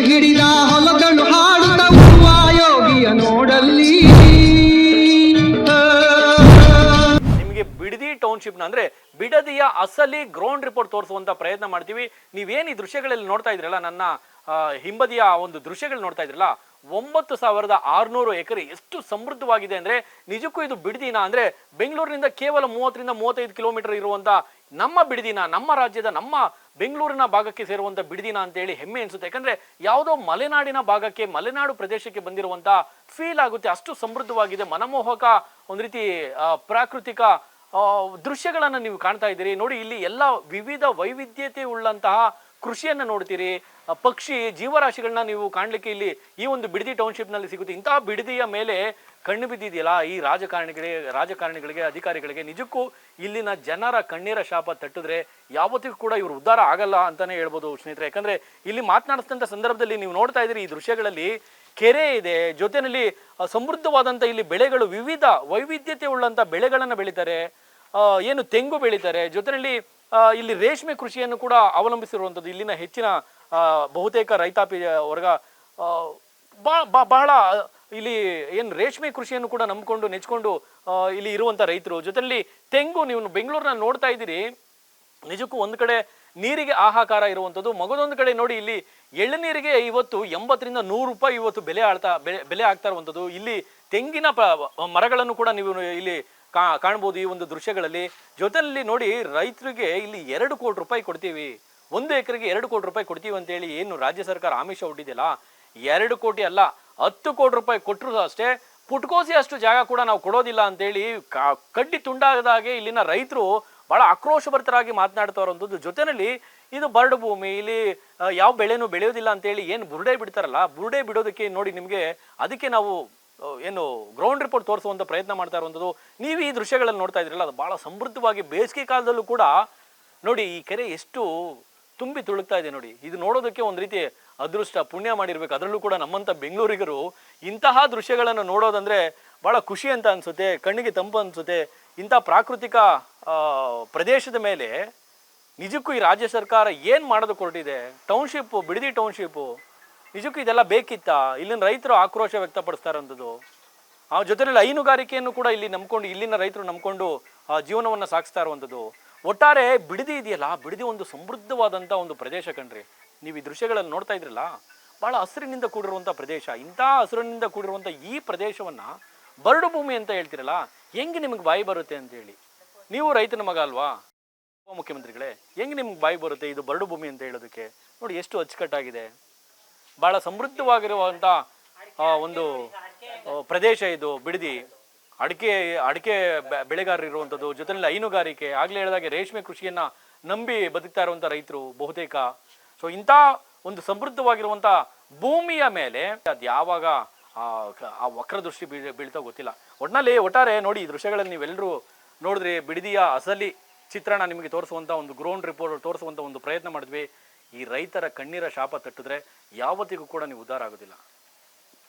ಹಿಡಿದ ಹೊಲಗಳು ಹಾಡುತ್ತ ಉರುವ ಯೋಗಿಯ ನೋಡಲ್ಲಿ. ನಿಮಗೆ ಬಿಡದಿ ಟೌನ್ಶಿಪ್ ನ ಅಂದ್ರೆ ಬಿಡದಿಯ ಅಸಲಿ ಗ್ರೌಂಡ್ ರಿಪೋರ್ಟ್ ತೋರಿಸುವಂತ ಪ್ರಯತ್ನ ಮಾಡ್ತೀವಿ. ನೀವೇನು ಈ ದೃಶ್ಯಗಳಲ್ಲಿ ನೋಡ್ತಾ ಇದ್ರಲ್ಲ, ನನ್ನ ಹಿಂಬದಿಯ ಒಂದು ದೃಶ್ಯಗಳು ನೋಡ್ತಾ ಇದ್ರಲ್ಲ, 9600 ಎಕರೆ ಎಷ್ಟು ಸಮೃದ್ಧವಾಗಿದೆ ಅಂದ್ರೆ ನಿಜಕ್ಕೂ ಇದು ಬಿಡದಿನ ಅಂದ್ರೆ ಬೆಂಗಳೂರಿನಿಂದ ಕೇವಲ 30-35 ಕಿಲೋಮೀಟರ್ ಇರುವಂತ ನಮ್ಮ ಬಿಡದಿನ, ನಮ್ಮ ರಾಜ್ಯದ ನಮ್ಮ ಬೆಂಗಳೂರಿನ ಭಾಗಕ್ಕೆ ಸೇರುವಂತ ಬಿಡದಿನ ಅಂತ ಹೇಳಿ ಹೆಮ್ಮೆ ಅನ್ಸುತ್ತೆ. ಯಾಕಂದ್ರೆ ಯಾವುದೋ ಮಲೆನಾಡಿನ ಭಾಗಕ್ಕೆ, ಮಲೆನಾಡು ಪ್ರದೇಶಕ್ಕೆ ಬಂದಿರುವಂತ ಫೀಲ್ ಆಗುತ್ತೆ. ಅಷ್ಟು ಸಮೃದ್ಧವಾಗಿದೆ, ಮನಮೋಹಕ ಒಂದು ರೀತಿ ಪ್ರಾಕೃತಿಕ ದೃಶ್ಯಗಳನ್ನ ನೀವು ಕಾಣ್ತಾ ಇದ್ದೀರಿ. ನೋಡಿ, ಇಲ್ಲಿ ಎಲ್ಲ ವಿವಿಧ ವೈವಿಧ್ಯತೆ ಉಳ್ಳಂತಹ ಕೃಷಿಯನ್ನ ನೋಡ್ತೀರಿ, ಪಕ್ಷಿ ಜೀವರಾಶಿಗಳನ್ನ ನೀವು ಕಾಣ್ಲಿಕ್ಕೆ ಇಲ್ಲಿ ಈ ಒಂದು ಬಿಡದಿ ಟೌನ್ಶಿಪ್ ನಲ್ಲಿ ಸಿಗುತ್ತೆ. ಇಂತಹ ಬಿಡದಿಯ ಮೇಲೆ ಕಣ್ಣು ಬಿದ್ದಿದೆಯಲ್ಲ ಈ ರಾಜಕಾರಣಿಗಳಿಗೆ ಅಧಿಕಾರಿಗಳಿಗೆ, ನಿಜಕ್ಕೂ ಇಲ್ಲಿನ ಜನರ ಕಣ್ಣೀರ ಶಾಪ ತಟ್ಟಿದ್ರೆ ಯಾವತ್ತಿಗೂ ಕೂಡ ಇವರು ಉದ್ಧಾರ ಆಗಲ್ಲ ಅಂತಾನೆ ಹೇಳ್ಬೋದು ಸ್ನೇಹಿತರೆ. ಯಾಕಂದ್ರೆ ಇಲ್ಲಿ ಮಾತನಾಡಿಸಿದಂತ ಸಂದರ್ಭದಲ್ಲಿ ನೀವು ನೋಡ್ತಾ ಇದ್ದೀರಿ, ಈ ದೃಶ್ಯಗಳಲ್ಲಿ ಕೆರೆ ಇದೆ, ಜೊತೆಯಲ್ಲಿ ಸಮೃದ್ಧವಾದಂಥ ಇಲ್ಲಿ ಬೆಳೆಗಳು, ವಿವಿಧ ವೈವಿಧ್ಯತೆ ಉಳ್ಳಂಥ ಬೆಳೆಗಳನ್ನು ಬೆಳೀತಾರೆ. ಏನು ತೆಂಗು ಬೆಳೀತಾರೆ, ಜೊತೆಯಲ್ಲಿ ಇಲ್ಲಿ ರೇಷ್ಮೆ ಕೃಷಿಯನ್ನು ಕೂಡ ಅವಲಂಬಿಸಿರುವಂಥದ್ದು. ಇಲ್ಲಿನ ಹೆಚ್ಚಿನ ಬಹುತೇಕ ರೈತಾಪಿ ವರ್ಗ ಬಹಳ ಇಲ್ಲಿ ಏನು ರೇಷ್ಮೆ ಕೃಷಿಯನ್ನು ಕೂಡ ನಂಬಿಕೊಂಡು ನೆಚ್ಕೊಂಡು ಇಲ್ಲಿ ಇರುವಂಥ ರೈತರು. ಜೊತೆಯಲ್ಲಿ ತೆಂಗು, ನೀವು ಬೆಂಗಳೂರಿನ ನೋಡ್ತಾ ಇದ್ದೀರಿ, ನಿಜಕ್ಕೂ ಒಂದು ಕಡೆ ನೀರಿಗೆ ಹಾಹಾಕಾರ ಇರುವಂಥದ್ದು, ಮಗದೊಂದು ಕಡೆ ನೋಡಿ ಇಲ್ಲಿ ಎಳ್ನೀರಿಗೆ ಇವತ್ತು 80-100 ರೂಪಾಯಿ ಇವತ್ತು ಬೆಲೆ ಆಗ್ತಾ ಇರುವಂಥದ್ದು. ಇಲ್ಲಿ ತೆಂಗಿನ ಮರಗಳನ್ನು ಕೂಡ ನೀವು ಇಲ್ಲಿ ಕಾಣ್ಬೋದು ಈ ಒಂದು ದೃಶ್ಯಗಳಲ್ಲಿ. ಜೊತೆಯಲ್ಲಿ ನೋಡಿ, ರೈತರಿಗೆ ಇಲ್ಲಿ 2 ಕೋಟಿ ರೂಪಾಯಿ ಕೊಡ್ತೀವಿ, 1 ಎಕರೆಗೆ 2 ಕೋಟಿ ರೂಪಾಯಿ ಕೊಡ್ತೀವಿ ಅಂತೇಳಿ ಏನು ರಾಜ್ಯ ಸರ್ಕಾರ ಆಮಿಷ ಒಡ್ಡಿದೆಯಲ್ಲ, 2 ಕೋಟಿ ಅಲ್ಲ 10 ಕೋಟಿ ರೂಪಾಯಿ ಕೊಟ್ಟರು ಅಷ್ಟೇ ಪುಟ್ಕೋಸಿ ಅಷ್ಟು ಜಾಗ ಕೂಡ ನಾವು ಕೊಡೋದಿಲ್ಲ ಅಂತೇಳಿ ಕಡ್ಡಿ ತುಂಡಾದಾಗೆ ಇಲ್ಲಿನ ರೈತರು ಬಹಳ ಆಕ್ರೋಶಭರಿತರಾಗಿ ಮಾತನಾಡ್ತಾ ಇರುವಂಥದ್ದು. ಜೊತೆಯಲ್ಲಿ ಇದು ಬರಡು ಭೂಮಿ, ಇಲ್ಲಿ ಯಾವ ಬೆಳೆನೂ ಬೆಳೆಯೋದಿಲ್ಲ ಅಂತೇಳಿ ಏನು ಬುರುಡೆ ಬಿಡ್ತಾರಲ್ಲ, ಬುರುಡೆ ಬಿಡೋದಕ್ಕೆ ನೋಡಿ ನಿಮಗೆ ಅದಕ್ಕೆ ನಾವು ಏನು ಗ್ರೌಂಡ್ ರಿಪೋರ್ಟ್ ತೋರಿಸುವಂಥ ಪ್ರಯತ್ನ ಮಾಡ್ತಾ ಇರುವಂಥದ್ದು. ನೀವು ಈ ದೃಶ್ಯಗಳಲ್ಲಿ ನೋಡ್ತಾ ಇದ್ರಲ್ಲ, ಅದು ಬಹಳ ಸಮೃದ್ಧವಾಗಿ ಬೇಸಿಗೆ ಕಾಲದಲ್ಲೂ ಕೂಡ ನೋಡಿ ಈ ಕೆರೆ ಎಷ್ಟು ತುಂಬಿ ತುಳುಕ್ತಾ ಇದೆ ನೋಡಿ. ಇದು ನೋಡೋದಕ್ಕೆ ಒಂದು ರೀತಿ ಅದೃಷ್ಟ ಪುಣ್ಯ ಮಾಡಿರ್ಬೇಕು. ಅದರಲ್ಲೂ ಕೂಡ ನಮ್ಮಂಥ ಬೆಂಗಳೂರಿಗರು ಇಂತಹ ದೃಶ್ಯಗಳನ್ನು ನೋಡೋದಂದ್ರೆ ಬಹಳ ಖುಷಿ ಅಂತ ಅನ್ಸುತ್ತೆ, ಕಣ್ಣಿಗೆ ತಂಪು ಅನ್ಸುತ್ತೆ. ಇಂಥ ಪ್ರಾಕೃತಿಕ ಪ್ರದೇಶದ ಮೇಲೆ ನಿಜಕ್ಕೂ ಈ ರಾಜ್ಯ ಸರ್ಕಾರ ಏನು ಮಾಡೋದಕ್ಕೆ ಹೊರಟಿದೆ. ಟೌನ್ಶಿಪ್ಪು, ಬಿಡದಿ ಟೌನ್ಶಿಪ್ಪು, ನಿಜಕ್ಕೂ ಇದೆಲ್ಲ ಬೇಕಿತ್ತ? ಇಲ್ಲಿನ ರೈತರು ಆಕ್ರೋಶ ವ್ಯಕ್ತಪಡಿಸ್ತಾ ಇರೋಂಥದ್ದು. ಆ ಜೊತೆಯಲ್ಲಿ ಹೈನುಗಾರಿಕೆಯನ್ನು ಕೂಡ ಇಲ್ಲಿ ನಂಬ್ಕೊಂಡು, ಇಲ್ಲಿನ ರೈತರು ನಂಬ್ಕೊಂಡು ಜೀವನವನ್ನು ಸಾಗಿಸ್ತಾ ಇರುವಂಥದ್ದು. ಒಟ್ಟಾರೆ ಬಿಡದಿ ಇದೆಯಲ್ಲ, ಬಿಡದಿ ಒಂದು ಸಮೃದ್ಧವಾದಂಥ ಒಂದು ಪ್ರದೇಶ ಕಣ್ರಿ. ನೀವು ಈ ದೃಶ್ಯಗಳನ್ನು ನೋಡ್ತಾ ಇದ್ರಲ್ಲ, ಭಾಳ ಹಸಿರಿನಿಂದ ಕೂಡಿರುವಂಥ ಪ್ರದೇಶ. ಇಂಥ ಹಸಿರಿನಿಂದ ಕೂಡಿರುವಂಥ ಈ ಪ್ರದೇಶವನ್ನು ಬರಡು ಭೂಮಿ ಅಂತ ಹೇಳ್ತಿರಲ್ಲ, ಹೆಂಗೆ ನಿಮಗೆ ಬಾಯಿ ಬರುತ್ತೆ ಅಂತೇಳಿ? ನೀವು ರೈತನ ಮಗ ಅಲ್ವಾ ಮುಖ್ಯಮಂತ್ರಿಗಳೇ, ಹೆಂಗೆ ನಿಮ್ಗೆ ಬಾಯಿ ಬರುತ್ತೆ ಇದು ಬರಡು ಭೂಮಿ ಅಂತ ಹೇಳೋದಕ್ಕೆ? ನೋಡಿ ಎಷ್ಟು ಅಚ್ಚುಕಟ್ಟಾಗಿದೆ, ಭಾಳ ಸಮೃದ್ಧವಾಗಿರುವಂಥ ಒಂದು ಪ್ರದೇಶ ಇದು ಬಿಡದಿ. ಅಡಿಕೆ ಬೆಳೆಗಾರರು ಇರುವಂಥದ್ದು, ಜೊತೆಯಲ್ಲಿ ಹೈನುಗಾರಿಕೆ, ಆಗಲೇ ಹೇಳಿದಾಗೆ ರೇಷ್ಮೆ ಕೃಷಿಯನ್ನು ನಂಬಿ ಬದುಕ್ತಾ ಇರುವಂಥ ರೈತರು ಬಹುತೇಕ. ಸೊ ಇಂಥ ಒಂದು ಸಮೃದ್ಧವಾಗಿರುವಂಥ ಭೂಮಿಯ ಮೇಲೆ ಅದು ಯಾವಾಗ ಆ ವಕ್ರದೃಷ್ಟಿ ಬೀಳ್ತಾ ಗೊತ್ತಿಲ್ಲ. ಒಟ್ಟಾರೆ ನೋಡಿ, ಈ ದೃಶ್ಯಗಳಲ್ಲಿ ನೀವೆಲ್ಲರೂ ನೋಡಿದ್ರೆ ಬಿಡದಿಯ ಅಸಲಿ ಚಿತ್ರಣ ನಿಮಗೆ ತೋರಿಸುವಂಥ ಒಂದು ಗ್ರೌಂಡ್ ರಿಪೋರ್ಟ್ ತೋರಿಸುವಂಥ ಒಂದು ಪ್ರಯತ್ನ ಮಾಡಿದ್ವಿ. ಈ ರೈತರ ಕಣ್ಣೀರ ಶಾಪ ತಟ್ಟಿದ್ರೆ ಯಾವತ್ತಿಗೂ ಕೂಡ ನೀವು ಉದ್ಧಾರ ಆಗೋದಿಲ್ಲ.